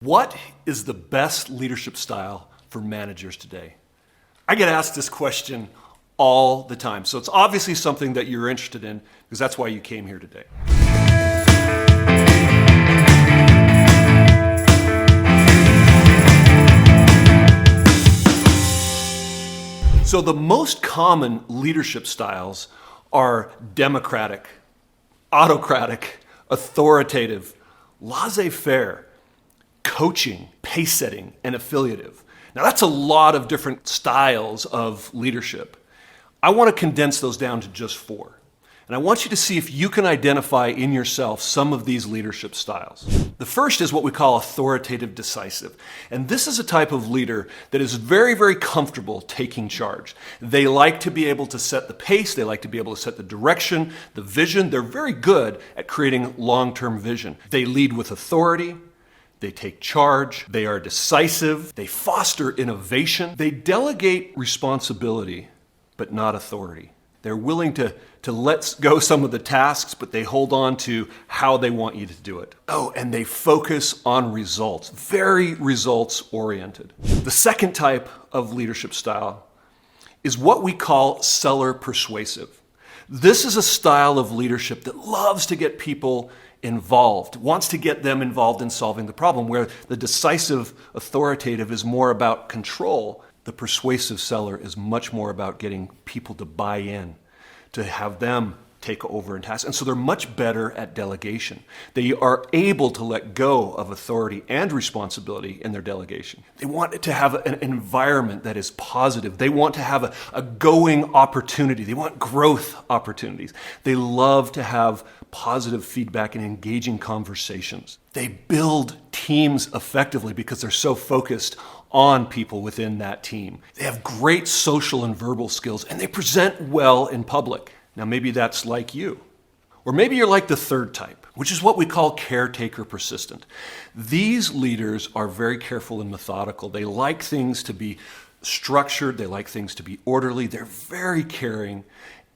What is the best leadership style for managers today? I get asked this question all the time. So it's obviously something that you're interested in because that's why you came here today. So the most common leadership styles are democratic, autocratic, authoritative, laissez-faire, coaching, pace setting, and affiliative. Now that's a lot of different styles of leadership. I want to condense those down to just 4. And I want you to see if you can identify in yourself some of these leadership styles. The first is what we call authoritative decisive. And this is a type of leader that is very, very comfortable taking charge. They like to be able to set the pace. They like to be able to set the direction, the vision. They're very good at creating long-term vision. They lead with authority. They take charge. They are decisive. They foster innovation. They delegate responsibility, but not authority. They're willing to let go some of the tasks, but they hold on to how they want you to do it. Oh, and they focus on results, very results oriented. The second type of leadership style is what we call seller persuasive. This is a style of leadership that loves to get people involved, wants to get them involved in solving the problem, where the decisive authoritative is more about control. The persuasive seller is much more about getting people to buy in, to have them take over and task. And so they're much better at delegation. They are able to let go of authority and responsibility in their delegation. They want to have an environment that is positive. They want to have a going opportunity. They want growth opportunities. They love to have positive feedback and engaging conversations. They build teams effectively because they're so focused on people within that team. They have great social and verbal skills, and they present well in public. Now, maybe that's like you. Or maybe you're like the third type, which is what we call caretaker persistent. These leaders are very careful and methodical. They like things to be structured. They like things to be orderly. They're very caring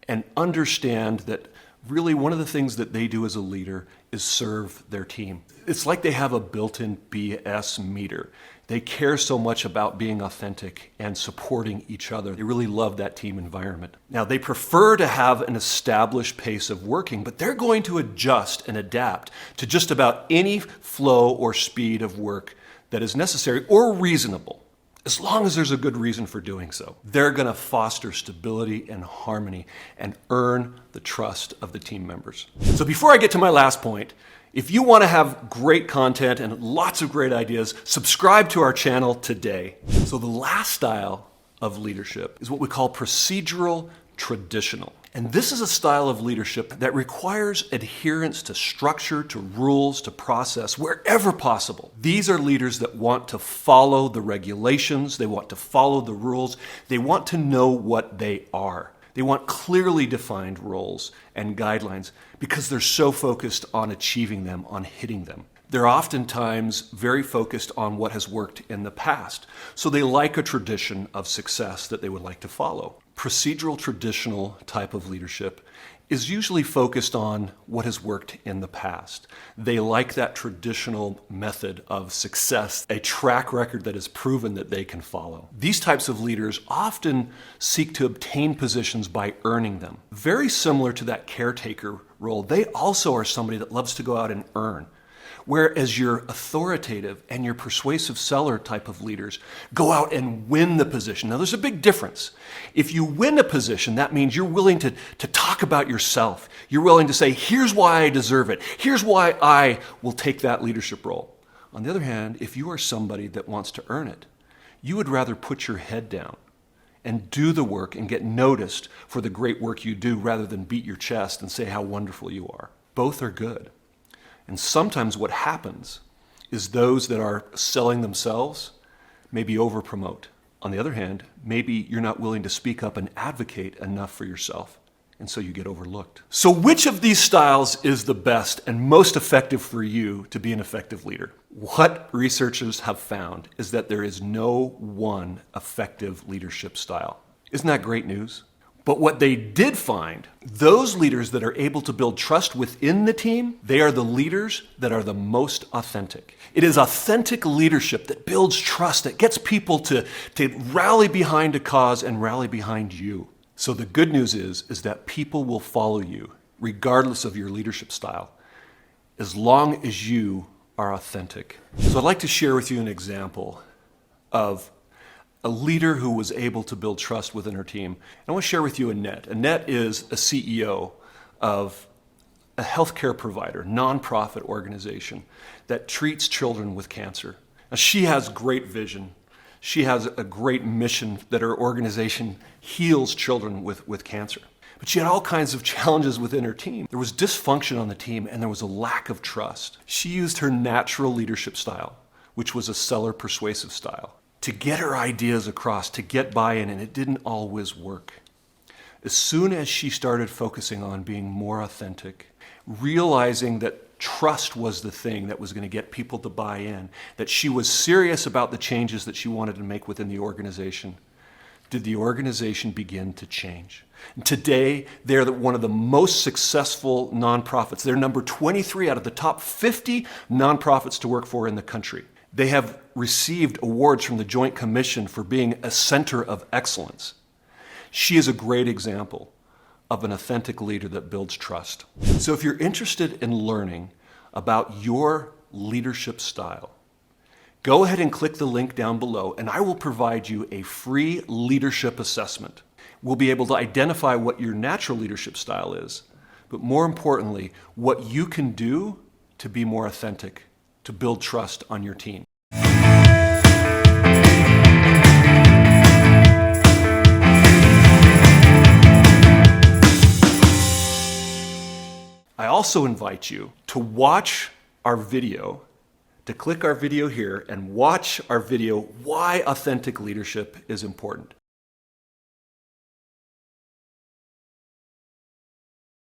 and understand that really one of the things that they do as a leader is serve their team. It's like they have a built-in BS meter. They care so much about being authentic and supporting each other. They really love that team environment. Now, they prefer to have an established pace of working, but they're going to adjust and adapt to just about any flow or speed of work that is necessary or reasonable, as long as there's a good reason for doing so. They're going to foster stability and harmony and earn the trust of the team members. So before I get to my last point, if you want to have great content and lots of great ideas, subscribe to our channel today. So the last style of leadership is what we call procedural traditional. And this is a style of leadership that requires adherence to structure, to rules, to process, wherever possible. These are leaders that want to follow the regulations, they want to follow the rules, they want to know what they are. They want clearly defined roles and guidelines because they're so focused on achieving them, on hitting them. They're oftentimes very focused on what has worked in the past. So they like a tradition of success that they would like to follow. Procedural traditional type of leadership is usually focused on what has worked in the past. They like that traditional method of success, a track record that is proven that they can follow. These types of leaders often seek to obtain positions by earning them. Very similar to that caretaker role, they also are somebody that loves to go out and earn. Whereas your authoritative and your persuasive seller type of leaders go out and win the position. Now, there's a big difference. If you win a position, that means you're willing to talk about yourself. You're willing to say, here's why I deserve it. Here's why I will take that leadership role. On the other hand, if you are somebody that wants to earn it, you would rather put your head down and do the work and get noticed for the great work you do rather than beat your chest and say how wonderful you are. Both are good. And sometimes what happens is those that are selling themselves maybe over-promote. On the other hand, maybe you're not willing to speak up and advocate enough for yourself, and so you get overlooked. So which of these styles is the best and most effective for you to be an effective leader? What researchers have found is that there is no one effective leadership style. Isn't that great news? But what they did find, those leaders that are able to build trust within the team, they are the leaders that are the most authentic. It is authentic leadership that builds trust, that gets people to rally behind a cause and rally behind you. So the good news is that people will follow you, regardless of your leadership style, as long as you are authentic. So I'd like to share with you an example of a leader who was able to build trust within her team. And I want to share with you Annette. Annette is a CEO of a healthcare provider, nonprofit organization that treats children with cancer. Now, she has great vision. She has a great mission that her organization heals children with cancer. But she had all kinds of challenges within her team. There was dysfunction on the team and there was a lack of trust. She used her natural leadership style, which was a seller persuasive style, to get her ideas across, to get buy-in, and it didn't always work. As soon as she started focusing on being more authentic, realizing that trust was the thing that was going to get people to buy in, that she was serious about the changes that she wanted to make within the organization, did the organization begin to change. And today, they're one of the most successful nonprofits. They're number 23 out of the top 50 nonprofits to work for in the country. They have received awards from the Joint Commission for being a center of excellence. She is a great example of an authentic leader that builds trust. So if you're interested in learning about your leadership style, go ahead and click the link down below and I will provide you a free leadership assessment. We'll be able to identify what your natural leadership style is, but more importantly, what you can do to be more authentic, to build trust on your team. I also invite you to watch our video, to click our video here and watch our video, Why Authentic Leadership is Important.